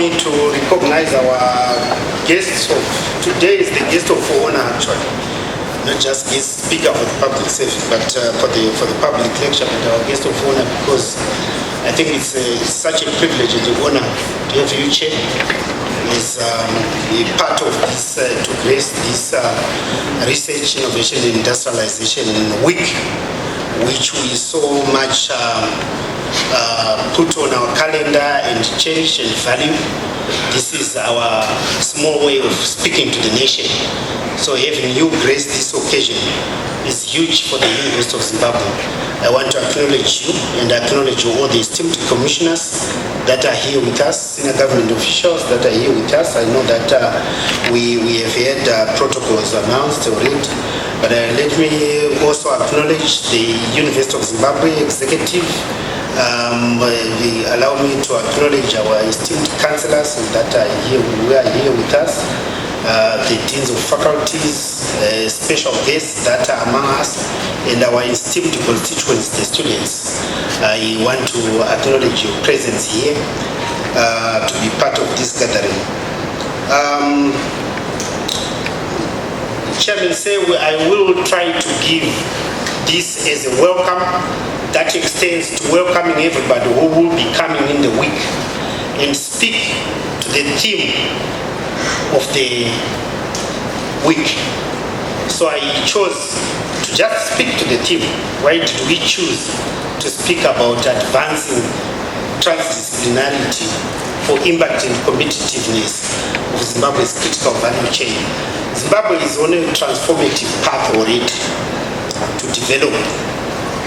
me to recognize our guests of today. Is the guest of honor, actually, not just guest speaker for the public service, but for the public lecture, but our guest of honor, because I think it's such a privilege and an honor to have you, Chair, as a part of this to grace this research, innovation, and industrialization week, which we so much put on our calendar and cherish and value. This is our small way of speaking to the nation. So having you grace this occasion is huge for the University of Zimbabwe. I want to acknowledge you and acknowledge all the esteemed commissioners that are here with us, senior government officials that are here with us. I know that we have had protocols announced already, but let me also acknowledge the University of Zimbabwe executive. Allow me to acknowledge our esteemed chancellors that are here, who are here with us, the deans of faculties, special guests that are among us, and our esteemed constituents, the students. I want to acknowledge your presence here to be part of this gathering. Chairman say I will try to give this as a welcome that extends to welcoming everybody who will be coming in the week and speak to the theme of the week. So I chose to just speak to the theme. Why did we choose to speak about advancing transdisciplinarity for impact and competitiveness of Zimbabwe's critical value chain? Zimbabwe is on a transformative path already to develop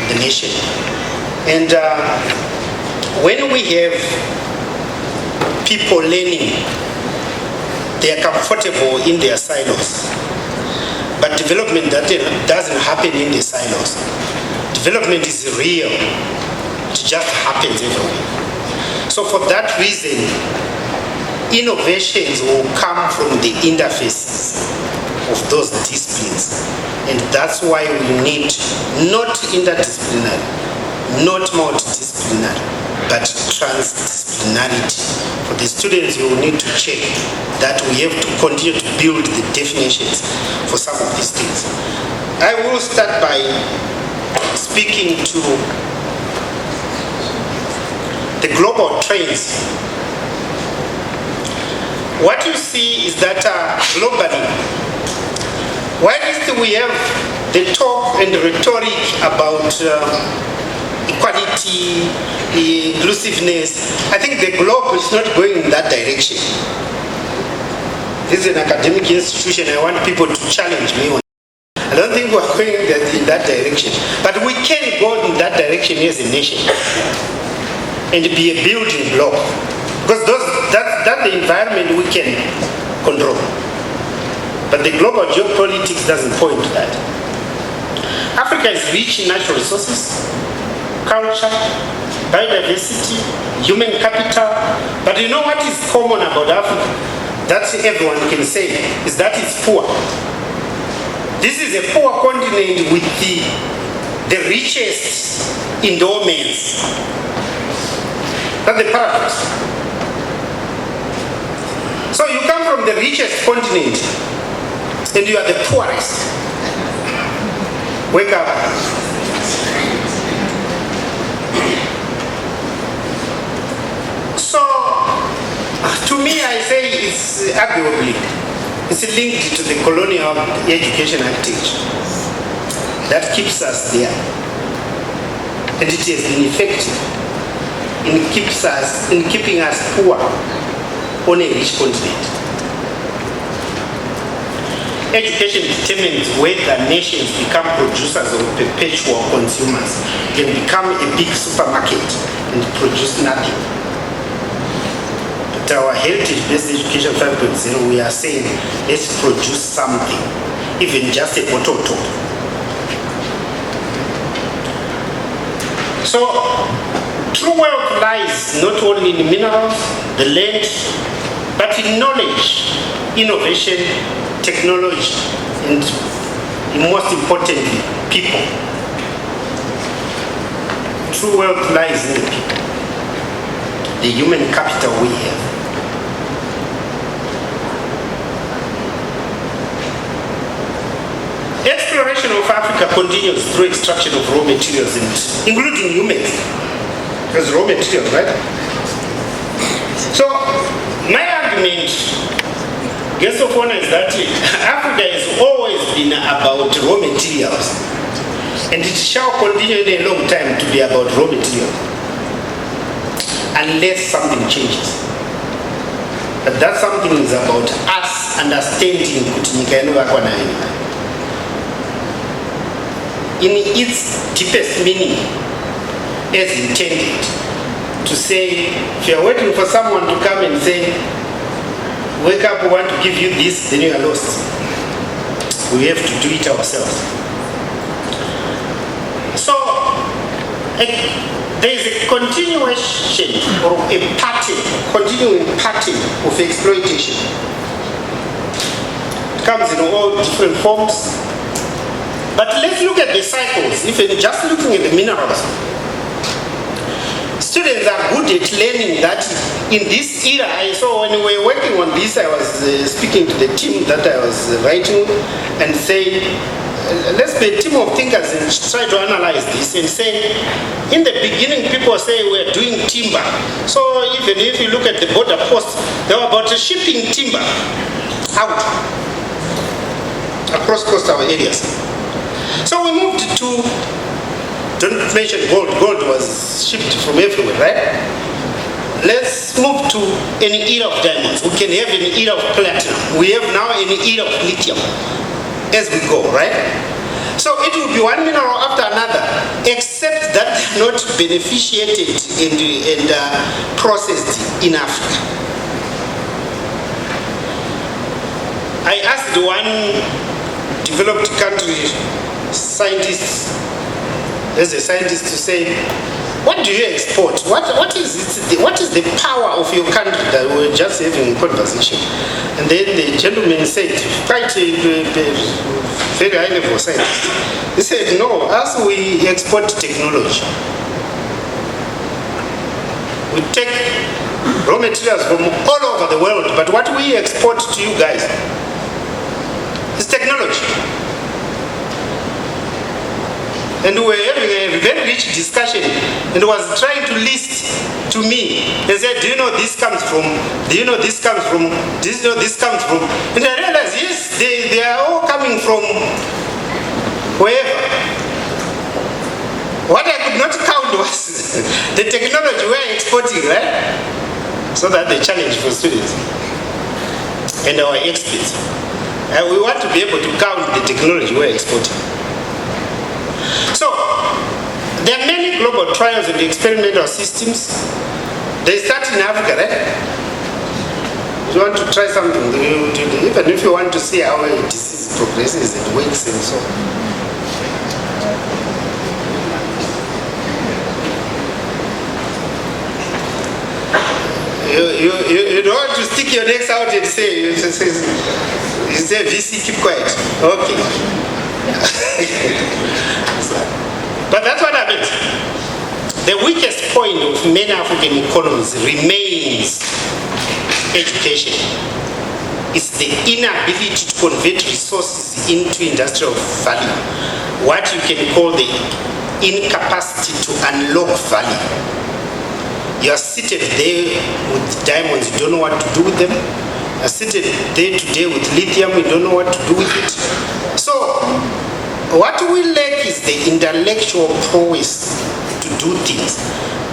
the nation. And when we have people learning, they are comfortable in their silos. But development that doesn't happen in the silos. Development is real. It just happens everywhere. So for that reason, innovations will come from the interfaces of those disciplines. And that's why we need not interdisciplinary, not multidisciplinary, but transdisciplinarity. For the students, we will need to check that we have to continue to build the definitions for some of these things. I will start by speaking to the global trends. What you see is that globally, while we have the talk and the rhetoric about equality, inclusiveness, I think the globe is not going in that direction. This is an academic institution. I want people to challenge me on. I don't think we're going in that direction. But we can go in that direction as a nation and be a building block. Because that's the environment we can control. But the global geopolitics doesn't point to that. Africa is rich in natural resources, culture, biodiversity, human capital. But you know what is common about Africa? That everyone can say is that it's poor. This is a poor continent with the richest endowments. That's the paradox. So you come from the richest continent and you are the poorest. Wake up. So, to me, I say it's arguably, it's linked to the colonial education heritage that keeps us there. And it has been effective in keeping us poor on a rich continent. Education determines whether nations become producers or perpetual consumers. Can become a big supermarket and produce nothing. But our heritage-based education 5.0, we are saying, let's produce something, even just a bottle top. So, true wealth lies not only in minerals, the land, but in knowledge, innovation, technology, and most importantly, people. True wealth lies in the people, the human capital we have. exploration of Africa continues through extraction of raw materials, including humans as raw materials, right? So, my argument, guest of honor, is that Africa has always been about raw materials, and it shall continue in a long time to be about raw materials, unless something changes. But that something is about us understanding in its deepest meaning, as intended, to say, if you are waiting for someone to come and say, wake up, we want to give you this, then you are lost. We have to do it ourselves. So, there is a continuation or a continuing pattern of exploitation. It comes in all different forms. But let's look at the cycles, even just looking at the minerals. Students are good at learning that in this era. I saw when we were working on this, I was speaking to the team that I was writing and saying, let's be a team of thinkers and try to analyze this and say, in the beginning people say we're doing timber. So even if you look at the border posts, they were about shipping timber out across coastal areas. So we moved to, don't mention gold. Gold was shipped from everywhere, right? Let's move to an era of diamonds. We can have an era of platinum. We have now an era of lithium as we go, right? So it will be one mineral after another, except that they're not beneficiated and processed in Africa. I asked one developed country scientist, as a scientist, to say, what do you export? What is the power of your country? That we were just having a conversation. And then the gentleman said, quite a very high level scientist, he said, no, as we export technology. We take raw materials from all over the world, but what we export to you guys is technology. And we were having a very rich discussion, and was trying to list to me and said, do you know this comes from, do you know this comes from, do you know this comes from? And I realized, yes, they are all coming from wherever. What I could not count was the technology we're exporting, right? So that's the challenge for students and our experts. We want to be able to count the technology we're exporting. So, there are many global trials and experimental systems. They start in Africa, right? If you want to try something, even if you want to see how a disease progresses and works and so on. You don't want to stick your necks out and say, you say, VC, keep quiet. Okay. But that's what happens. The weakest point of many African economies remains education. It's the inability to convert resources into industrial value. What you can call the incapacity to unlock value. You are seated there with diamonds, you don't know what to do with them. You are seated there today with lithium, you don't know what to do with it. So, what we lack is the intellectual prowess to do things.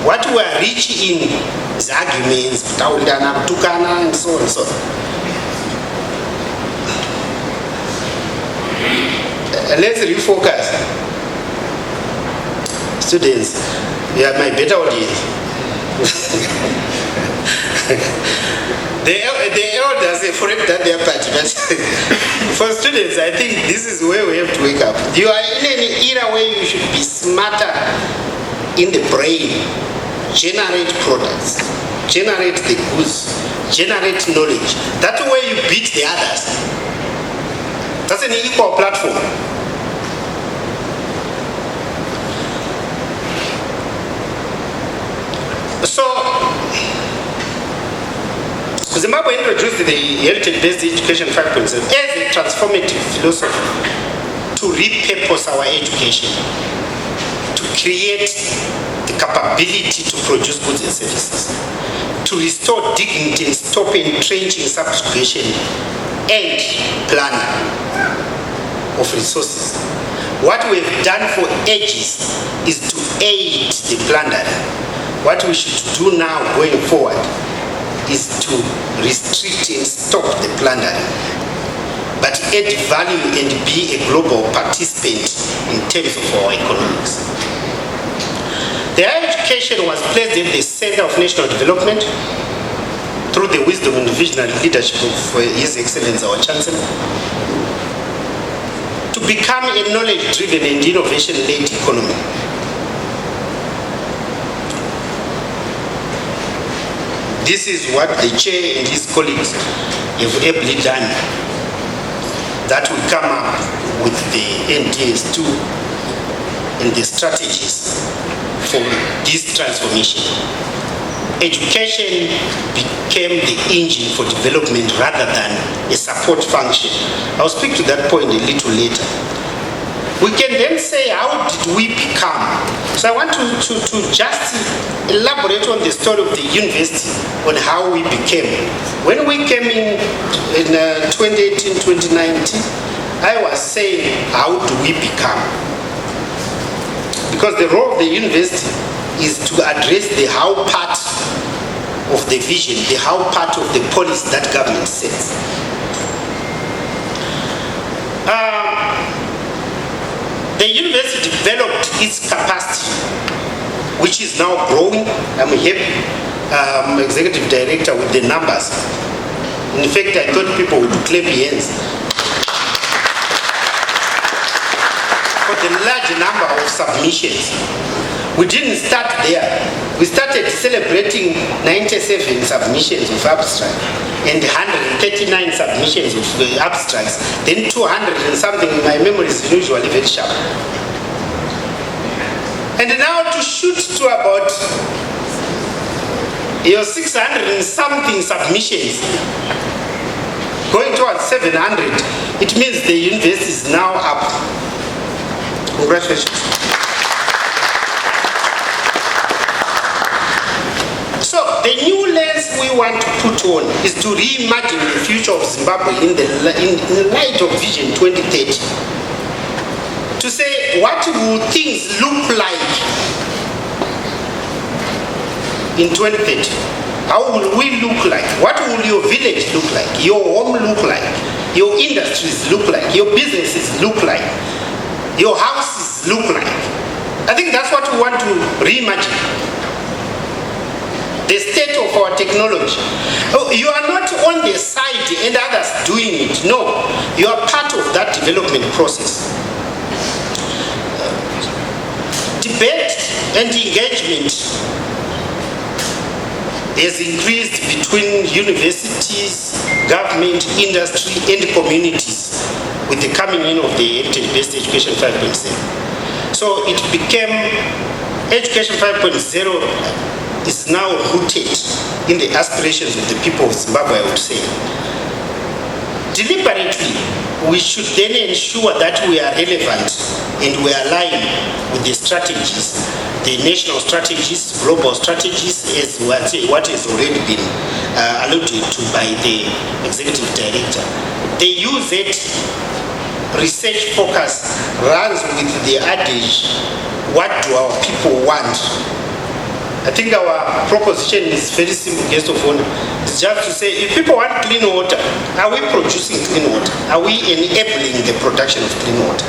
What we are rich in is arguments, and so on and so on. Let's refocus. Students, you are my better audience. The elders have already done their part, but for students, I think this is where we have to wake up. You are in an era where you should be smarter in the brain, generate products, generate the goods, generate knowledge. That's where you beat the others. That's an equal platform. So, Zimbabwe introduced the heritage-based education 5.0 as a transformative philosophy to repurpose our education, to create the capability to produce goods and services, to restore dignity and stop entrenching subjugation and planning of resources. What we've done for ages is to aid the plunderer. What we should do now going forward is to restrict and stop the plundering, but add value and be a global participant in terms of our economics. The higher education was placed at the center of national development through the wisdom and visionary leadership of His Excellency, our Chancellor, to become a knowledge-driven and innovation-led economy. This is what the chair and his colleagues have ably done, that we come up with the NDS2 and the strategies for this transformation. Education became the engine for development rather than a support function. I'll speak to that point a little later. We can then say, how did we become? So I want to just elaborate on the story of the university, on how we became. When we came in 2018, 2019, I was saying, how do we become? Because the role of the university is to address the how part of the vision, the how part of the policy that government sets. The university developed its capacity, which is now growing. I'm happy, executive director, with the numbers. In fact, I thought people would clap hands for the large number of submissions. We didn't start there. We started celebrating 97 submissions of abstract and 139 submissions of abstracts, then 200 and something. My memory is usually very sharp. And now to shoot to about 600 and something submissions, going towards 700, it means the university is now up. Congratulations. So the new lens we want to put on is to reimagine the future of Zimbabwe in light of Vision 2030. To say, what will things look like in 2030? How will we look like? What will your village look like? Your home look like? Your industries look like? Your businesses look like? Your houses look like? I think that's what we want to reimagine. The state of our technology. You are not on the side and others doing it. No, you are part of that development process. Debate and engagement has increased between universities, government, industry, and communities with the coming in of the heritage-based education 5.0. So it became education 5.0 is now rooted in the aspirations of the people of Zimbabwe, I would say. Deliberately, we should then ensure that we are relevant and we align with the strategies, the national strategies, global strategies, as what has already been alluded to by the executive director. The UZ research focus runs with the adage, what do our people want? I think our proposition is very simple, guest of honor. It's just to say, if people want clean water, are we producing clean water? Are we enabling the production of clean water?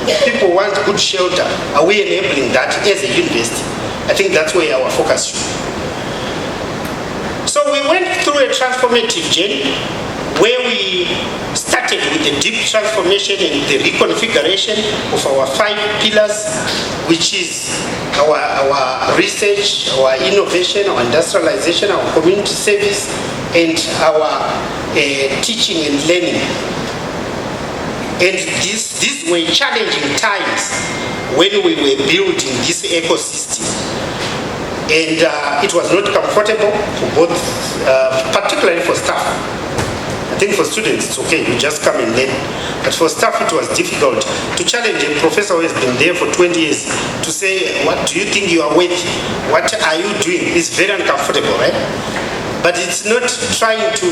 If people want good shelter, are we enabling that as a university? I think that's where our focus should be. So we went through a transformative journey where we started with the deep transformation and the reconfiguration of our 5 pillars, which is our research, our innovation, our industrialization, our community service, and our teaching and learning. And these were challenging times when we were building this ecosystem. And it was not comfortable for both, particularly for staff. I think for students it's okay, you just come and learn. But for staff it was difficult to challenge a professor who has been there for 20 years to say, what do you think you are worth? What are you doing? It's very uncomfortable, right? But it's not trying to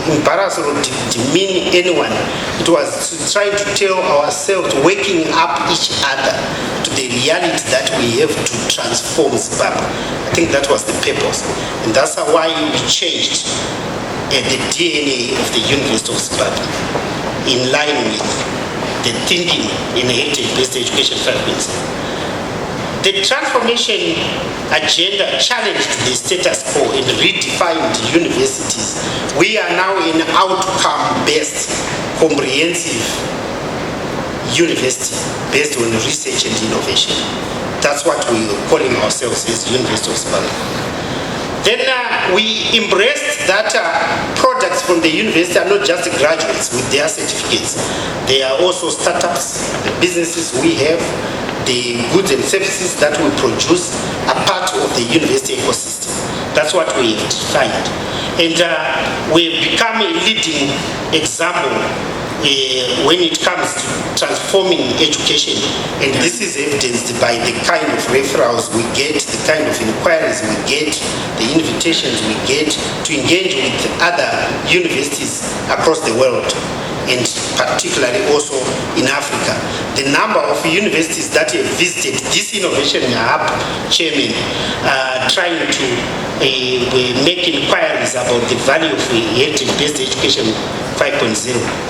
embarrass or demean anyone. It was trying to tell ourselves, waking up each other to the reality that we have to transform Zimbabwe. I think that was the purpose. And that's why we changed the DNA of the University of Zimbabwe in line with the thinking in heritage-based education 5.0. The transformation agenda challenged the status quo and redefined universities. We are now an outcome-based, comprehensive university based on research and innovation. That's what we are calling ourselves as University of Zimbabwe. Then we embraced that products from the university are not just graduates with their certificates. They are also startups, the businesses we have, the goods and services that we produce are part of the university ecosystem. That's what we have defined. And we've become a leading example when it comes to transforming education. And this is evidenced by the kind of referrals we get, the kind of inquiries we get, the invitations we get to engage with other universities across the world, and particularly also in Africa. The number of universities that have visited this innovation hub, chairman, trying to make inquiries about the value of heritage-based education 5.0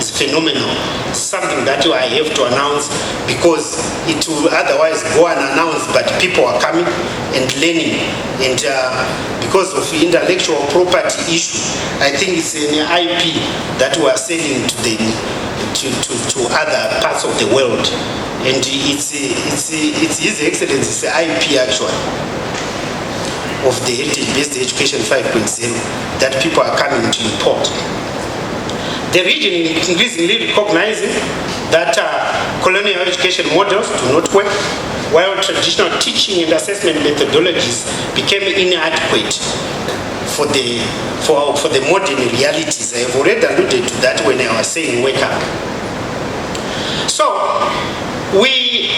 is phenomenal. It's something that I have to announce because it will otherwise go unannounced, but people are coming and learning. And because of intellectual property issue, I think it's an IP that we are selling to other parts of the world. And it's His Excellency's IP actually of the heritage-based education 5.0 that people are coming to import. The region is increasingly recognizing that colonial education models do not work, while traditional teaching and assessment methodologies became inadequate for the modern realities. I have already alluded to that when I was saying wake up. So we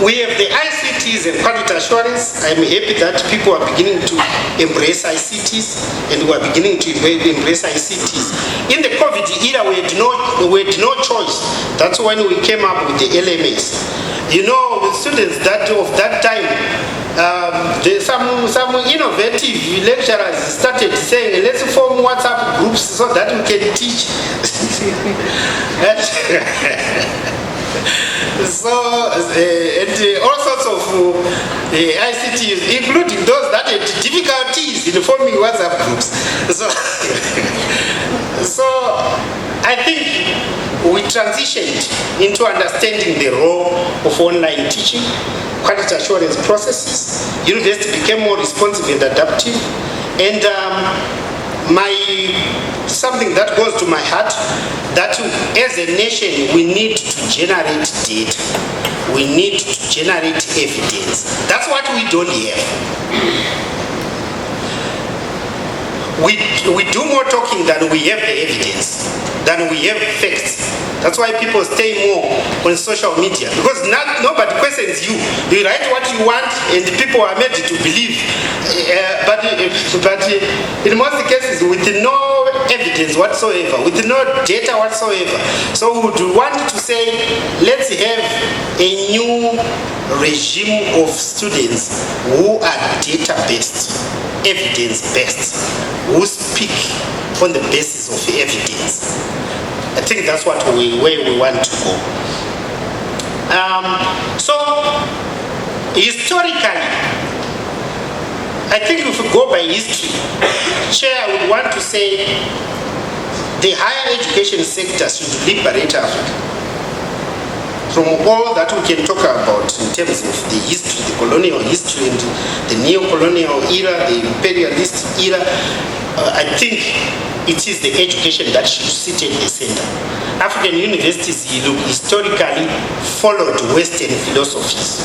have the ICTs and quality assurance. I'm happy that people are beginning to embrace ICTs, and we are beginning to embrace ICTs. In the COVID era, we had no choice. That's when we came up with the LMS. You know, with students of that time, some innovative lecturers started saying, let's form WhatsApp groups so that we can teach. So, and all sorts of ICTs, including those that had difficulties in forming WhatsApp groups. So I think we transitioned into understanding the role of online teaching, quality assurance processes. University became more responsive and adaptive. And something that goes to my heart, that as a nation we need to generate data, we need to generate evidence. That's what we don't have. We do more talking than we have the evidence, than we have facts. That's why people stay more on social media, because nobody questions you. You write what you want and people are made to believe. But in most cases with no evidence whatsoever, with no data whatsoever. So we would want to say, let's have a new regime of students who are data-based, evidence-based, who speak on the basis of evidence. I think that's where we want to go. So, historically, I think if we go by history, Chair, I would want to say the higher education sector should liberate Africa from all that we can talk about in terms of the history, the colonial history, and the neo-colonial era, the imperialist era. I think it is the education that should sit at the center. African universities historically followed Western philosophies.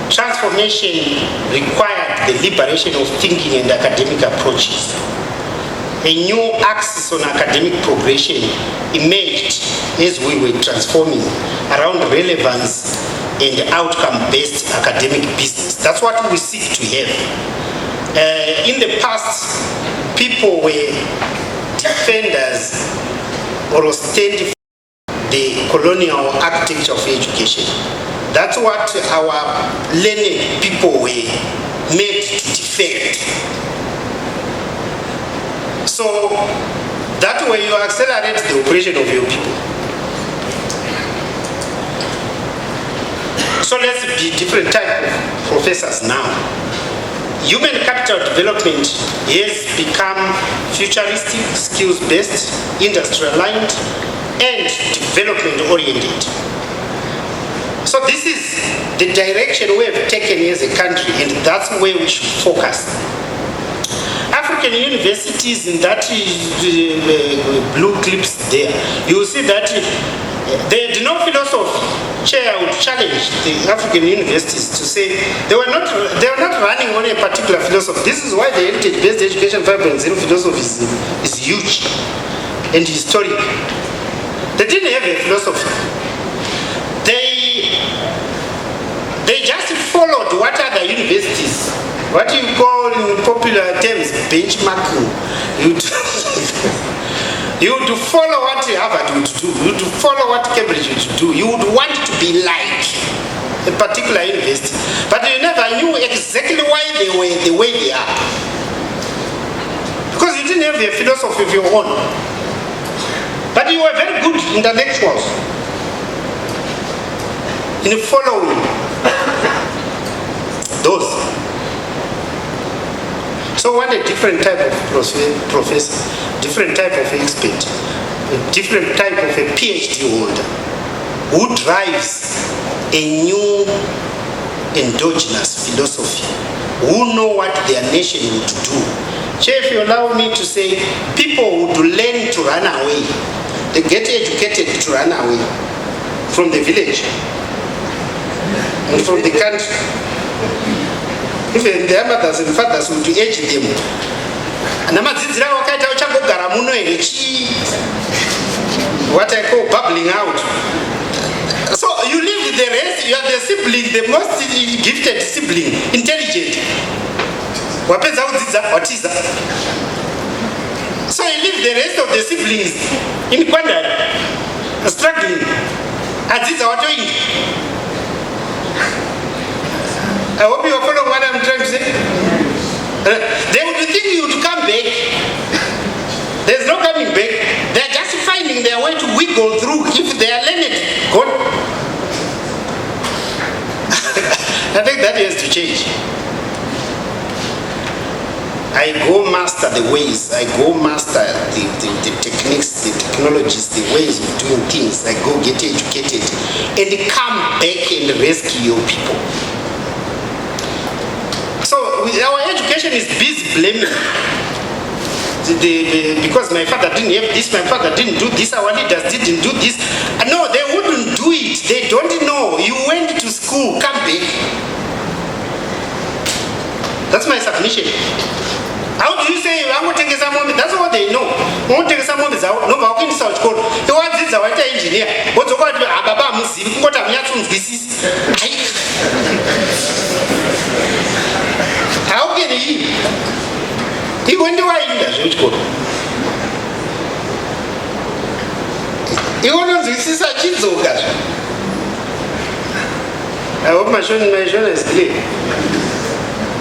Transformation required the liberation of thinking and academic approaches. a new axis on academic progression emerged as we were transforming around relevance and outcome-based academic business. That's what we seek to have. In the past, people were defenders or ostented the colonial architecture of education. That's what our learned people were made to defend. So that way you accelerate the operation of your people. So let's be different type of professors now. Human capital development has become futuristic, skills-based, industry-aligned, and development-oriented. So this is the direction we have taken as a country, and that's where we should focus. African universities in that blue clips there, you will see that they had no philosophy. Chair would challenge the African universities to say they were not running on a particular philosophy. This is why the heritage-based education 5.0 philosophy is huge and historic. They didn't have a philosophy. They just followed what other universities, what you call in popular terms benchmarking. You would follow what Harvard would do. You would follow what Cambridge would do. You would want to be like a particular university. But you never knew exactly why they were the way they are. Because you didn't have a philosophy of your own. But you were very good intellectuals in following those. So what a different type of professor, different type of expert, a different type of a PhD holder who drives a new endogenous philosophy, who know what their nation would do. Chair, if you allow me to say, people would learn to run away. They get educated to run away from the village and from the country. Even their mothers and fathers would age them. What I call bubbling out. So you live with the rest, you are the sibling, the most gifted sibling, intelligent. So you leave the rest of the siblings in quandary, struggling. I hope you are following what I'm trying to say. They would think you would come back. There's no coming back. They're just finding their way to wiggle through. If they are learned, God. I think that has to change. I go master the ways. I go master the techniques, the technologies, the ways of doing things. I go get educated and come back and rescue your people. So our education is busy blaming because my father didn't have this, my father didn't do this, our leaders didn't do this. No, they wouldn't do it. They don't know. You went to school, come back. That's my submission. How do you say I'm going to take some moment? That's what they know. I'm going to take some moments out. No, I'm going to South Korea. He wants this, our engineer. What's the matter? Ababa Muslim. What I'm here to this is. How can he went to Industrialisation. He went to this is a chizoga. I hope my shoulder is clear.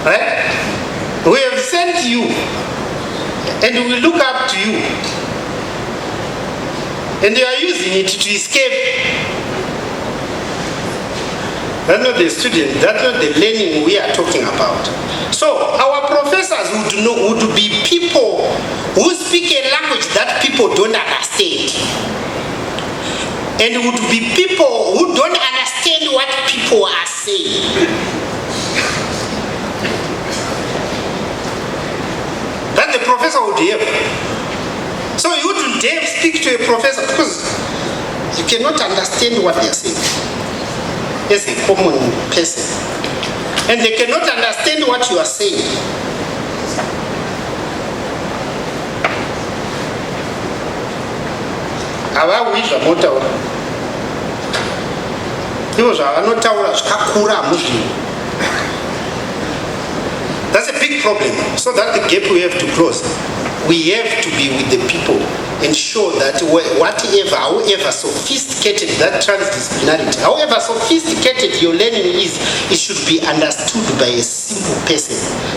Right? We have sent you and we look up to you. And you are using it to escape. That's not the student, that's not the learning we are talking about. So our professors would be people who speak a language that people don't understand. And would be people who don't understand what people are saying. That the professor would have. So you wouldn't dare speak to a professor because you cannot understand what they are saying as a common person. And they cannot understand what you are saying. havawi zvamotaura ivo zvavanotaura zvikakura hamuzvinhu. That's a big problem. So that the gap we have to close. We have to be with the people and show that whatever, however sophisticated that transdisciplinarity, however sophisticated your learning is, it should be understood by a simple person.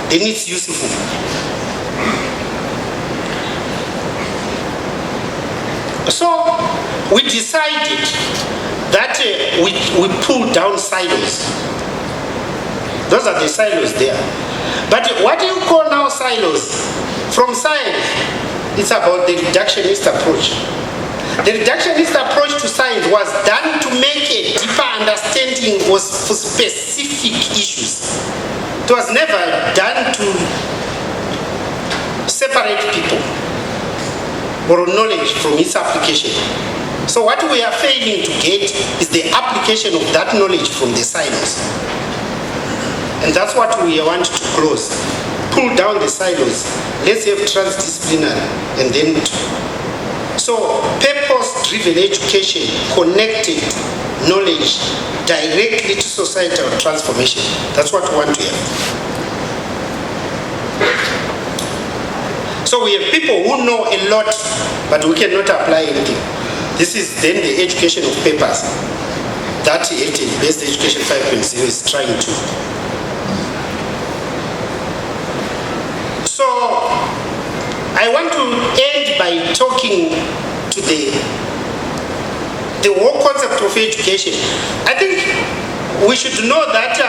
Then it's useful. So we decided that we pull down silos. Those are the silos there. But what do you call now silos? From science, it's about the reductionist approach. The reductionist approach to science was done to make a deeper understanding for specific issues. It was never done to separate people or knowledge from its application. So what we are failing to get is the application of that knowledge from the silos. And that's what we want to close. Pull down the silos. Let's have transdisciplinary and then. So purpose-driven education connected knowledge directly to societal transformation. That's what we want to have. So we have people who know a lot, but we cannot apply anything. This is then the education of papers. That best education 5.0 is trying to. So I want to end by talking to the whole concept of education. I think we should know that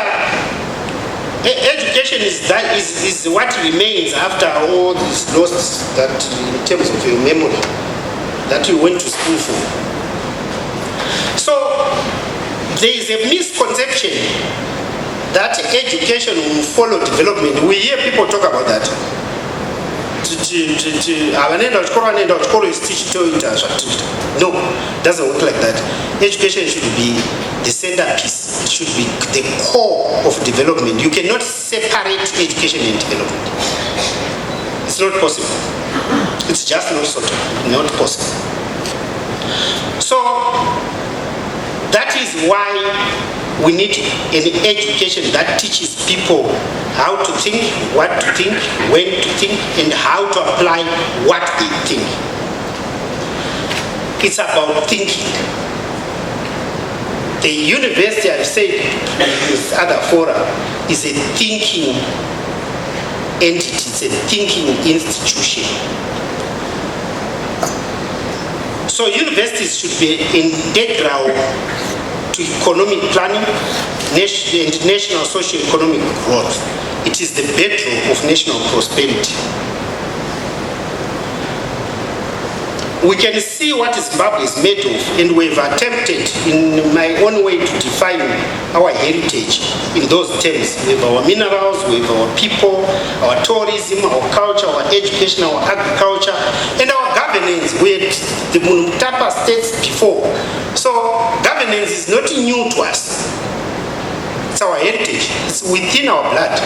education is what remains after all this lost, that in terms of your memory that you went to school for. So there is a misconception that education will follow development. We hear people talk about that. No, it doesn't work like that. Education should be the centerpiece. It should be the core of development. You cannot separate education and development. It's not possible. It's just not possible. So that is why we need an education that teaches people how to think, what to think, when to think, and how to apply what they think. It's about thinking. The university, I've said with other fora, is a thinking entity, it's a thinking institution. So universities should be integral to economic planning and national socio-economic growth. It is the bedrock of national prosperity. We can see what Zimbabwe is made of, and we've attempted in my own way to define our heritage in those terms. We have our minerals, we have our people, our tourism, our culture, our education, our agriculture, and our governance. We had the Munumtapa states before. So governance is not new to us. It's our heritage. It's within our blood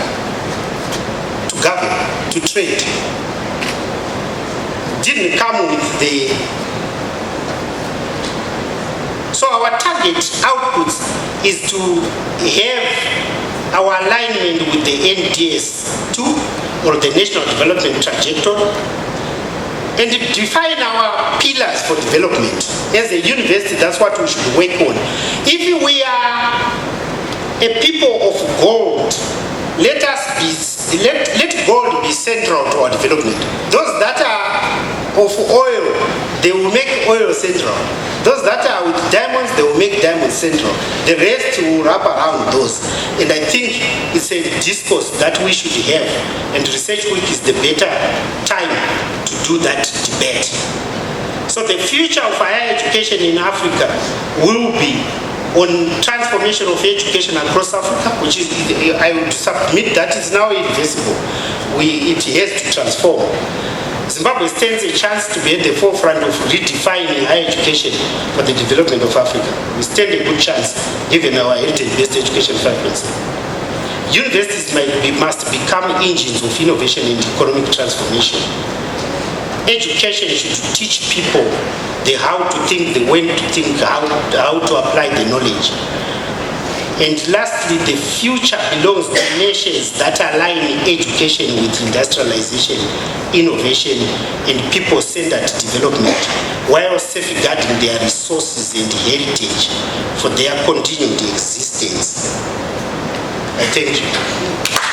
to govern, to trade. Didn't come with the. So our target outputs is to have our alignment with the NDS2 or the National Development Trajectory and define our pillars for development. As a university, that's what we should work on. If we are a people of gold, let gold be central to our development. Those that are of oil, they will make oil central. Those that are with diamonds, they will make diamonds central. The rest will wrap around those. And I think it's a discourse that we should have. And Research Week is the better time to do that debate. So the future of higher education in Africa will be on transformation of education across Africa, which is, I would submit that it's now irreversible. It has to transform. Zimbabwe stands a chance to be at the forefront of redefining higher education for the development of Africa. We stand a good chance given our heritage-based education factors. Universities must become engines of innovation and economic transformation. Education should teach people the how to think, the when to think, how to apply the knowledge. And lastly, the future belongs to nations that align education with industrialization, innovation, and people-centered development, while safeguarding their resources and heritage for their continued existence. I thank you.